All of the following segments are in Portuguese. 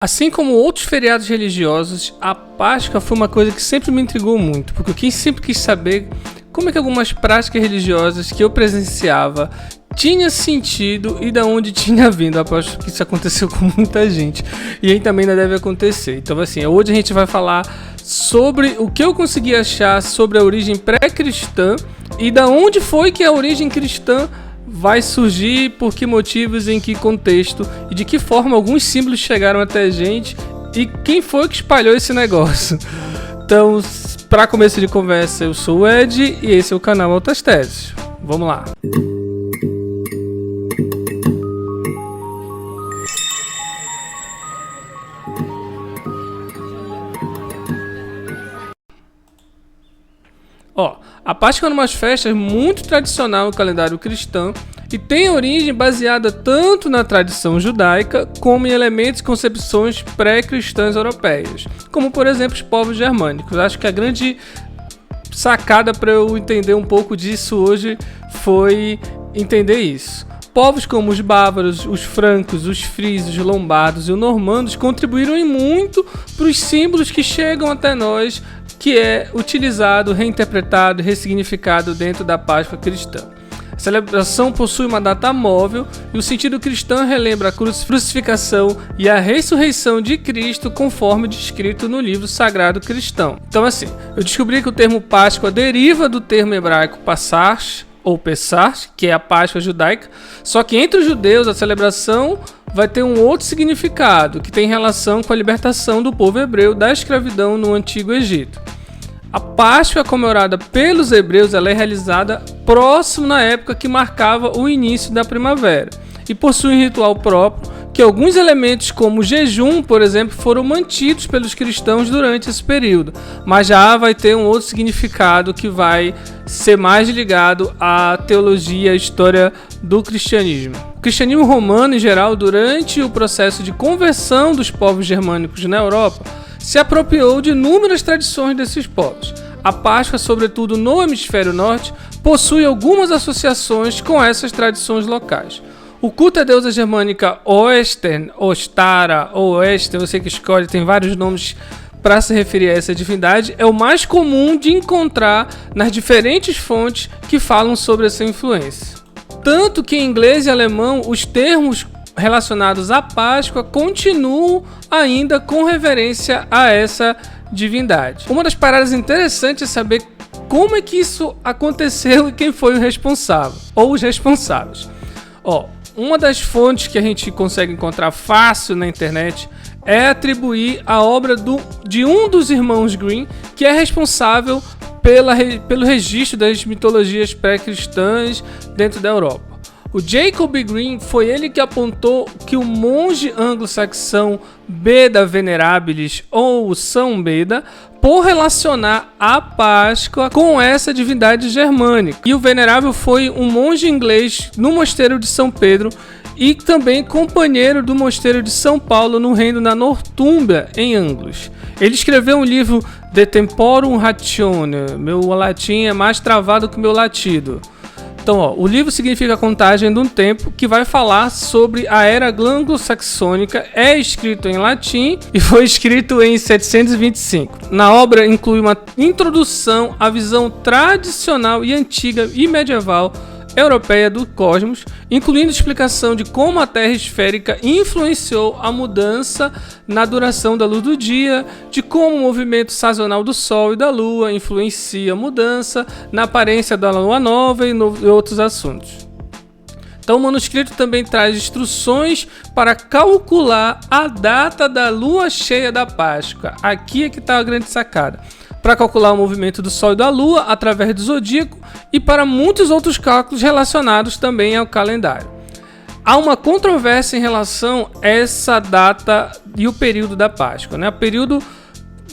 Assim como outros feriados religiosos, a Páscoa foi uma coisa que sempre me intrigou muito, porque eu sempre quis saber como é que algumas práticas religiosas que eu presenciava tinha sentido e da onde tinha vindo. Eu aposto que isso aconteceu com muita gente e aí também ainda deve acontecer. Então assim, hoje a gente vai falar sobre o que eu consegui achar sobre a origem pré-cristã e da onde foi que a origem cristã vai surgir, por que motivos, em que contexto e de que forma alguns símbolos chegaram até a gente e quem foi que espalhou esse negócio. Então, para começo de conversa, eu sou o Ed e esse é o canal Altas Teses. Vamos lá. A Páscoa é uma das festas muito tradicional no calendário cristão e tem origem baseada tanto na tradição judaica como em elementos e concepções pré-cristãs europeias, como por exemplo os povos germânicos. Acho que a grande sacada para eu entender um pouco disso hoje foi entender isso. Povos como os bávaros, os francos, os frisos, os lombardos e os normandos contribuíram em muito para os símbolos que chegam até nós, que é utilizado, reinterpretado e ressignificado dentro da Páscoa cristã. A celebração possui uma data móvel e o sentido cristão relembra a crucificação e a ressurreição de Cristo conforme descrito no livro sagrado cristão. Então assim, eu descobri que o termo Páscoa deriva do termo hebraico Passach ou Pessah, que é a Páscoa judaica, só que entre os judeus a celebração vai ter um outro significado, que tem relação com a libertação do povo hebreu da escravidão no Antigo Egito. A Páscoa comemorada pelos hebreus ela é realizada próximo na época que marcava o início da primavera e possui um ritual próprio, que alguns elementos como o jejum, por exemplo, foram mantidos pelos cristãos durante esse período, mas já vai ter um outro significado que vai ser mais ligado à teologia, à história do cristianismo. O cristianismo romano, em geral, durante o processo de conversão dos povos germânicos na Europa, se apropriou de inúmeras tradições desses povos. A Páscoa, sobretudo no hemisfério norte, possui algumas associações com essas tradições locais. O culto à deusa germânica Oestern, Ostara ou Oester, você que escolhe, tem vários nomes para se referir a essa divindade, é o mais comum de encontrar nas diferentes fontes que falam sobre essa influência. Tanto que em inglês e alemão os termos relacionados à Páscoa continuam ainda com reverência a essa divindade. Uma das paradas interessantes é saber como é que isso aconteceu e quem foi o responsável, ou os responsáveis. Uma das fontes que a gente consegue encontrar fácil na internet é atribuir a obra de um dos irmãos Grimm, que é responsável pelo registro das mitologias pré-cristãs dentro da Europa. O Jacob Grimm foi ele que apontou que o monge anglo-saxão Beda Venerabilis, ou São Beda, por relacionar a Páscoa com essa divindade germânica. E o Venerável foi um monge inglês no mosteiro de São Pedro e também companheiro do mosteiro de São Paulo no reino da Nortúmbria, em Anglos. Ele escreveu um livro De Temporum Ratione. Meu latim é mais travado que o meu latido. Então, o livro significa a contagem de um tempo, que vai falar sobre a era anglo-saxônica, é escrito em latim e foi escrito em 725. Na obra inclui uma introdução à visão tradicional e antiga e medieval europeia do cosmos, incluindo explicação de como a Terra esférica influenciou a mudança na duração da luz do dia, de como o movimento sazonal do Sol e da Lua influencia a mudança na aparência da Lua nova e outros assuntos. Então o manuscrito também traz instruções para calcular a data da lua cheia da Páscoa. Aqui é que está a grande sacada. Para calcular o movimento do Sol e da Lua através do zodíaco e para muitos outros cálculos relacionados também ao calendário. Há uma controvérsia em relação a essa data e o período da Páscoa. O período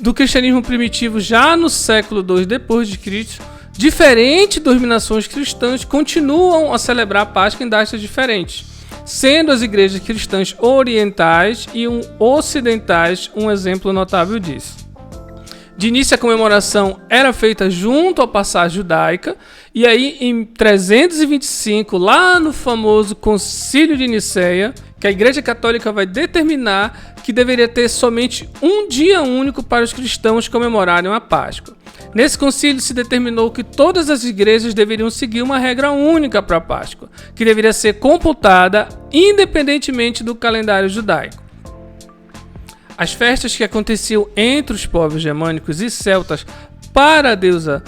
do cristianismo primitivo já no século II depois de Cristo, diferente das dominações cristãs, continuam a celebrar a Páscoa em datas diferentes, sendo as igrejas cristãs orientais e ocidentais um exemplo notável disso. De início, a comemoração era feita junto à passagem judaica, e aí em 325, lá no famoso Concílio de Nicéia, que a Igreja Católica vai determinar que deveria ter somente um dia único para os cristãos comemorarem a Páscoa. Nesse concílio se determinou que todas as igrejas deveriam seguir uma regra única para a Páscoa, que deveria ser computada independentemente do calendário judaico. As festas que aconteciam entre os povos germânicos e celtas para a deusa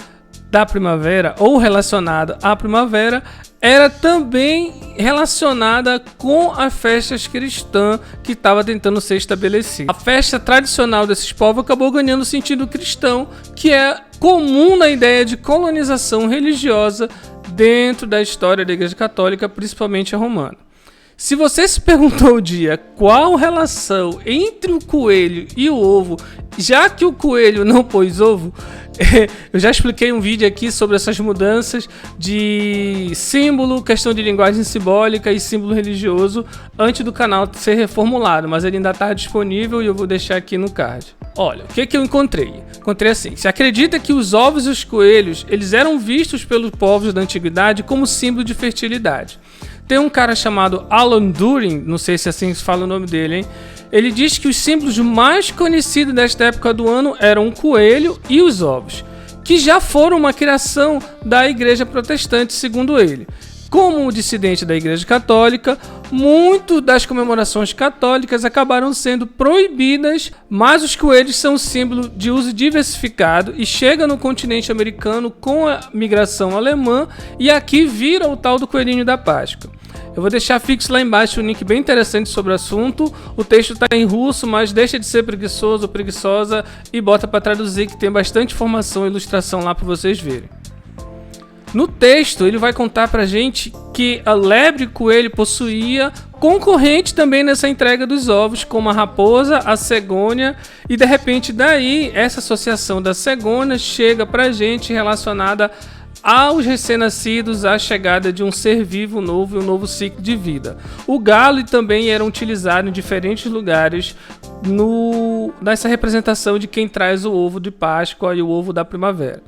da primavera ou relacionada à primavera era também relacionada com as festas cristãs que estava tentando ser estabelecida. A festa tradicional desses povos acabou ganhando sentido cristão, que é comum na ideia de colonização religiosa dentro da história da Igreja Católica, principalmente a romana. Se você se perguntou um dia qual relação entre o coelho e o ovo, já que o coelho não pôs ovo, eu já expliquei um vídeo aqui sobre essas mudanças de símbolo, questão de linguagem simbólica e símbolo religioso antes do canal ser reformulado, mas ele ainda está disponível e eu vou deixar aqui no card. Olha, o que eu encontrei? Encontrei assim: se acredita que os ovos e os coelhos eles eram vistos pelos povos da antiguidade como símbolo de fertilidade. Tem um cara chamado Alan Turing, não sei se assim se fala o nome dele, hein? Ele diz que os símbolos mais conhecidos desta época do ano eram o coelho e os ovos, que já foram uma criação da Igreja Protestante, segundo ele. Como dissidente da Igreja Católica, muitas das comemorações católicas acabaram sendo proibidas, mas os coelhos são símbolo de uso diversificado e chega no continente americano com a migração alemã e aqui vira o tal do coelhinho da Páscoa. Eu vou deixar fixo lá embaixo um link bem interessante sobre o assunto. O texto está em russo, mas deixa de ser preguiçoso ou preguiçosa e bota para traduzir, que tem bastante informação e ilustração lá para vocês verem. No texto, ele vai contar pra gente que a lebre e o coelho possuía concorrente também nessa entrega dos ovos, como a raposa, a cegônia, e de repente daí essa associação da cegônia chega pra gente relacionada aos recém-nascidos, à chegada de um ser vivo novo e um novo ciclo de vida. O galo também era utilizado em diferentes lugares nessa representação de quem traz o ovo de Páscoa e o ovo da primavera.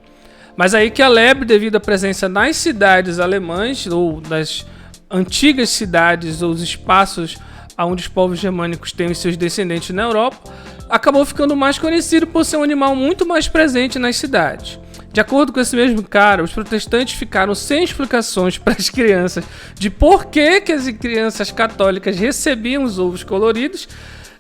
Mas aí que a lebre, devido à presença nas cidades alemãs, ou nas antigas cidades, ou os espaços onde os povos germânicos têm os seus descendentes na Europa, acabou ficando mais conhecido por ser um animal muito mais presente nas cidades. De acordo com esse mesmo cara, os protestantes ficaram sem explicações para as crianças de por que as crianças católicas recebiam os ovos coloridos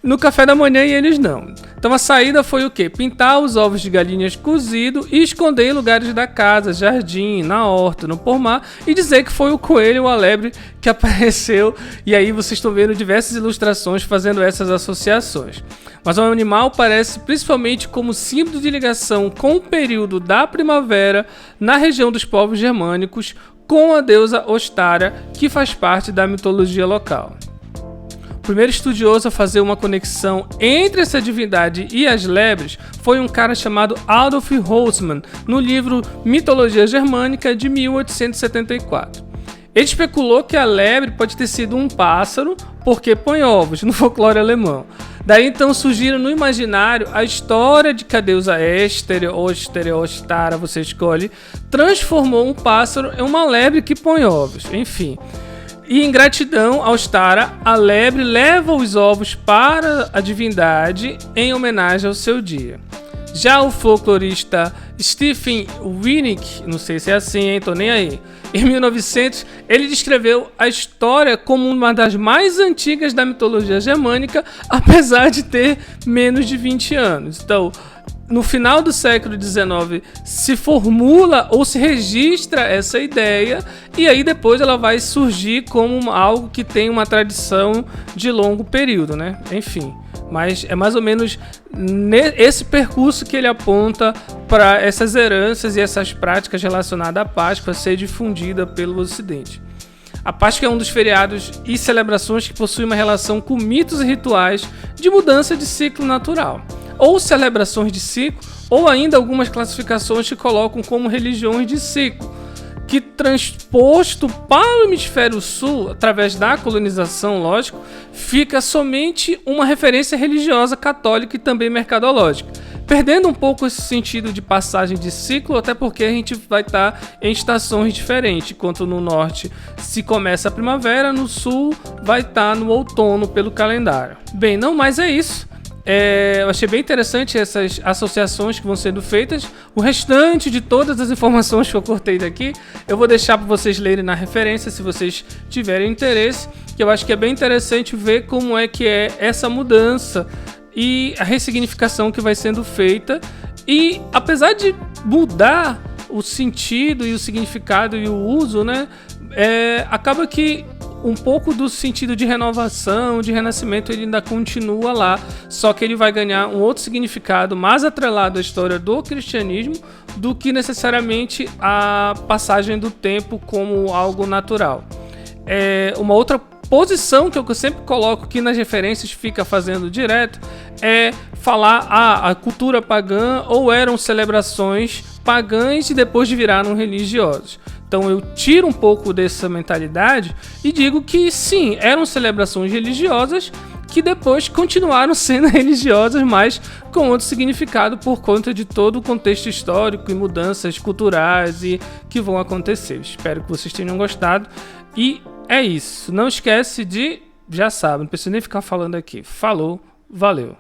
no café da manhã e eles não. Então a saída foi o quê? Pintar os ovos de galinhas cozido e esconder em lugares da casa, jardim, na horta, no pomar, e dizer que foi o coelho ou a lebre que apareceu. E aí vocês estão vendo diversas ilustrações fazendo essas associações. Mas o animal parece principalmente como símbolo de ligação com o período da primavera na região dos povos germânicos, com a deusa Ostara, que faz parte da mitologia local. O primeiro estudioso a fazer uma conexão entre essa divindade e as lebres foi um cara chamado Adolf Holzmann, no livro Mitologia Germânica de 1874. Ele especulou que a lebre pode ter sido um pássaro, porque põe ovos no folclore alemão. Daí então surgiram no imaginário a história de que a deusa Esther, Ostara, você escolhe, transformou um pássaro em uma lebre que põe ovos, enfim. E em gratidão a Ostara, a lebre leva os ovos para a divindade em homenagem ao seu dia. Já o folclorista Stephen Winnick, não sei se é assim, hein? Tô nem aí. Em 1900, ele descreveu a história como uma das mais antigas da mitologia germânica, apesar de ter menos de 20 anos. Então, no final do século XIX, se formula ou se registra essa ideia, e aí depois ela vai surgir como algo que tem uma tradição de longo período, né? Enfim, mas é mais ou menos esse percurso que ele aponta para essas heranças e essas práticas relacionadas à Páscoa ser difundida pelo Ocidente. A Páscoa é um dos feriados e celebrações que possui uma relação com mitos e rituais de mudança de ciclo natural, ou celebrações de ciclo, ou ainda algumas classificações que colocam como religiões de ciclo, que transposto para o hemisfério sul, através da colonização, lógico, fica somente uma referência religiosa católica e também mercadológica. perdendo um pouco esse sentido de passagem de ciclo, até porque a gente vai estar em estações diferentes, enquanto no norte se começa a primavera, no sul vai estar no outono pelo calendário. Bem, não mais é isso. Eu achei bem interessante essas associações que vão sendo feitas. O restante de todas as informações que eu cortei daqui, eu vou deixar para vocês lerem na referência, se vocês tiverem interesse, que eu acho que é bem interessante ver como é que é essa mudança e a ressignificação que vai sendo feita. E apesar de mudar o sentido e o significado e o uso, né, acaba que um pouco do sentido de renovação, de renascimento, ele ainda continua lá, só que ele vai ganhar um outro significado mais atrelado à história do cristianismo do que necessariamente a passagem do tempo como algo natural. Uma outra posição que eu sempre coloco aqui nas referências, fica fazendo direto, é falar a cultura pagã ou eram celebrações pagãs e depois viraram religiosas. Então eu tiro um pouco dessa mentalidade e digo que sim, eram celebrações religiosas que depois continuaram sendo religiosas, mas com outro significado por conta de todo o contexto histórico e mudanças culturais e que vão acontecer. Espero que vocês tenham gostado e é isso. Não esquece de, já sabe, não precisa nem ficar falando aqui. Falou, valeu.